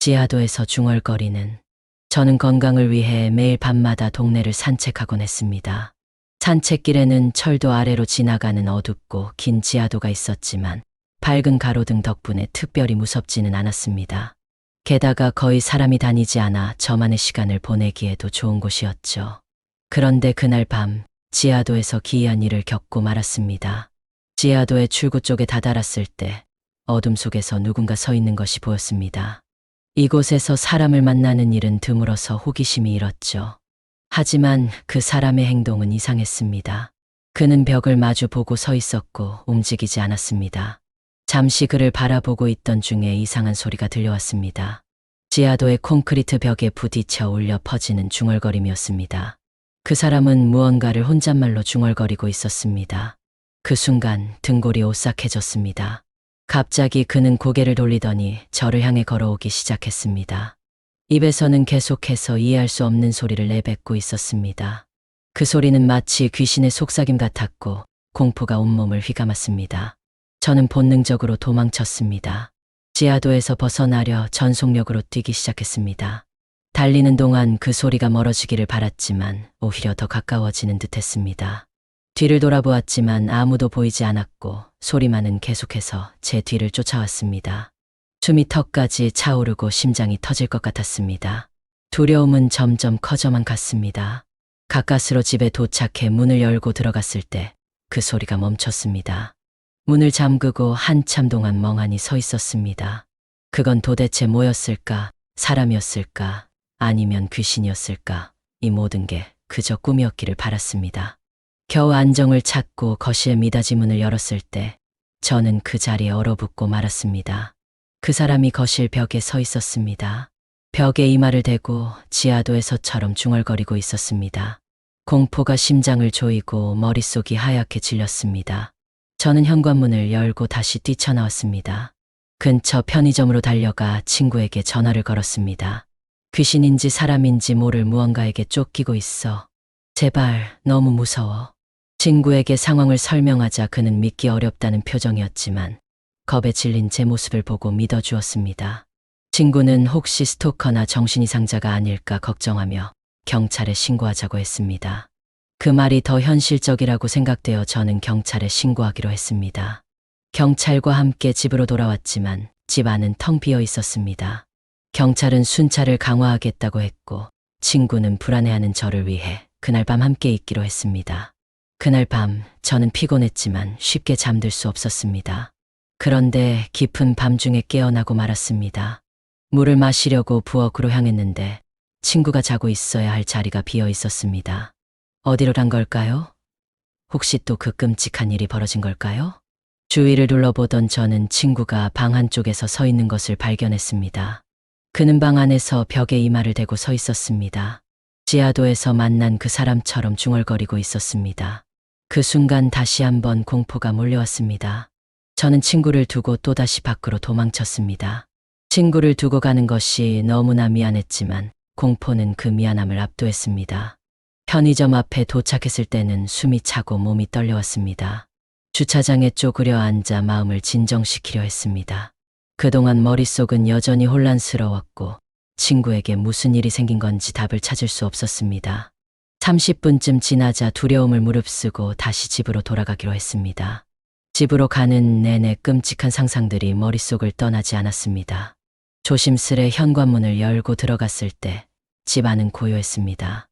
지하도에서 중얼거리는 저는 건강을 위해 매일 밤마다 동네를 산책하곤 했습니다. 산책길에는 철도 아래로 지나가는 어둡고 긴 지하도가 있었지만 밝은 가로등 덕분에 특별히 무섭지는 않았습니다. 게다가 거의 사람이 다니지 않아 저만의 시간을 보내기에도 좋은 곳이었죠. 그런데 그날 밤 지하도에서 기이한 일을 겪고 말았습니다. 지하도의 출구 쪽에 다다랐을 때 어둠 속에서 누군가 서 있는 것이 보였습니다. 이곳에서 사람을 만나는 일은 드물어서 호기심이 일었죠. 하지만 그 사람의 행동은 이상했습니다. 그는 벽을 마주 보고 서 있었고 움직이지 않았습니다. 잠시 그를 바라보고 있던 중에 이상한 소리가 들려왔습니다. 지하도의 콘크리트 벽에 부딪혀 울려 퍼지는 중얼거림이었습니다. 그 사람은 무언가를 혼잣말로 중얼거리고 있었습니다. 그 순간 등골이 오싹해졌습니다. 갑자기 그는 고개를 돌리더니 저를 향해 걸어오기 시작했습니다. 입에서는 계속해서 이해할 수 없는 소리를 내뱉고 있었습니다. 그 소리는 마치 귀신의 속삭임 같았고 공포가 온몸을 휘감았습니다. 저는 본능적으로 도망쳤습니다. 지하도에서 벗어나려 전속력으로 뛰기 시작했습니다. 달리는 동안 그 소리가 멀어지기를 바랐지만 오히려 더 가까워지는 듯했습니다. 뒤를 돌아보았지만 아무도 보이지 않았고 소리만은 계속해서 제 뒤를 쫓아왔습니다. 숨이 턱까지 차오르고 심장이 터질 것 같았습니다. 두려움은 점점 커져만 갔습니다. 가까스로 집에 도착해 문을 열고 들어갔을 때 그 소리가 멈췄습니다. 문을 잠그고 한참 동안 멍하니 서 있었습니다. 그건 도대체 뭐였을까? 사람이었을까? 아니면 귀신이었을까? 이 모든 게 그저 꿈이었기를 바랐습니다. 겨우 안정을 찾고 거실 미닫이 문을 열었을 때 저는 그 자리에 얼어붙고 말았습니다. 그 사람이 거실 벽에 서 있었습니다. 벽에 이마를 대고 지하도에서처럼 중얼거리고 있었습니다. 공포가 심장을 조이고 머릿속이 하얗게 질렸습니다. 저는 현관문을 열고 다시 뛰쳐나왔습니다. 근처 편의점으로 달려가 친구에게 전화를 걸었습니다. 귀신인지 사람인지 모를 무언가에게 쫓기고 있어. 제발, 너무 무서워. 친구에게 상황을 설명하자 그는 믿기 어렵다는 표정이었지만 겁에 질린 제 모습을 보고 믿어주었습니다. 친구는 혹시 스토커나 정신이상자가 아닐까 걱정하며 경찰에 신고하자고 했습니다. 그 말이 더 현실적이라고 생각되어 저는 경찰에 신고하기로 했습니다. 경찰과 함께 집으로 돌아왔지만 집 안은 텅 비어 있었습니다. 경찰은 순찰을 강화하겠다고 했고 친구는 불안해하는 저를 위해 그날 밤 함께 있기로 했습니다. 그날 밤 저는 피곤했지만 쉽게 잠들 수 없었습니다. 그런데 깊은 밤중에 깨어나고 말았습니다. 물을 마시려고 부엌으로 향했는데 친구가 자고 있어야 할 자리가 비어 있었습니다. 어디로 간 걸까요? 혹시 또 그 끔찍한 일이 벌어진 걸까요? 주위를 둘러보던 저는 친구가 방 한쪽에서 서 있는 것을 발견했습니다. 그는 방 안에서 벽에 이마를 대고 서 있었습니다. 지하도에서 만난 그 사람처럼 중얼거리고 있었습니다. 그 순간 다시 한번 공포가 몰려왔습니다. 저는 친구를 두고 또다시 밖으로 도망쳤습니다. 친구를 두고 가는 것이 너무나 미안했지만 공포는 그 미안함을 압도했습니다. 편의점 앞에 도착했을 때는 숨이 차고 몸이 떨려왔습니다. 주차장에 쪼그려 앉아 마음을 진정시키려 했습니다. 그동안 머릿속은 여전히 혼란스러웠고 친구에게 무슨 일이 생긴 건지 답을 찾을 수 없었습니다. 30분쯤 지나자 두려움을 무릅쓰고 다시 집으로 돌아가기로 했습니다. 집으로 가는 내내 끔찍한 상상들이 머릿속을 떠나지 않았습니다. 조심스레 현관문을 열고 들어갔을 때 집 안은 고요했습니다.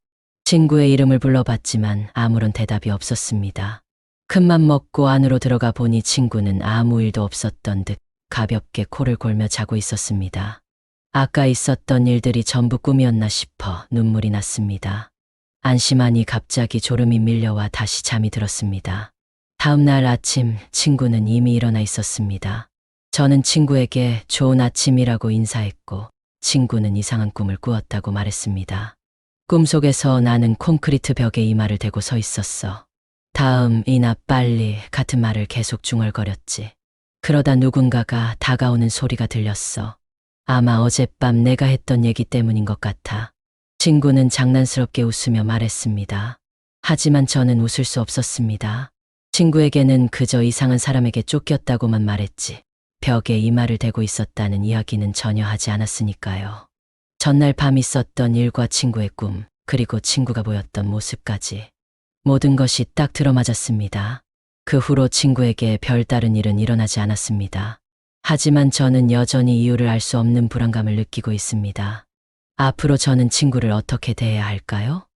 친구의 이름을 불러봤지만 아무런 대답이 없었습니다. 큰맘 먹고 안으로 들어가 보니 친구는 아무 일도 없었던 듯 가볍게 코를 골며 자고 있었습니다. 아까 있었던 일들이 전부 꿈이었나 싶어 눈물이 났습니다. 안심하니 갑자기 졸음이 밀려와 다시 잠이 들었습니다. 다음 날 아침 친구는 이미 일어나 있었습니다. 저는 친구에게 좋은 아침이라고 인사했고 친구는 이상한 꿈을 꾸었다고 말했습니다. 꿈속에서 나는 콘크리트 벽에 이마를 대고 서 있었어. 다음, 이나 빨리 같은 말을 계속 중얼거렸지. 그러다 누군가가 다가오는 소리가 들렸어. 아마 어젯밤 내가 했던 얘기 때문인 것 같아. 친구는 장난스럽게 웃으며 말했습니다. 하지만 저는 웃을 수 없었습니다. 친구에게는 그저 이상한 사람에게 쫓겼다고만 말했지. 벽에 이마를 대고 있었다는 이야기는 전혀 하지 않았으니까요. 전날 밤 있었던 일과 친구의 꿈, 그리고 친구가 보였던 모습까지 모든 것이 딱 들어맞았습니다. 그 후로 친구에게 별다른 일은 일어나지 않았습니다. 하지만 저는 여전히 이유를 알 수 없는 불안감을 느끼고 있습니다. 앞으로 저는 친구를 어떻게 대해야 할까요?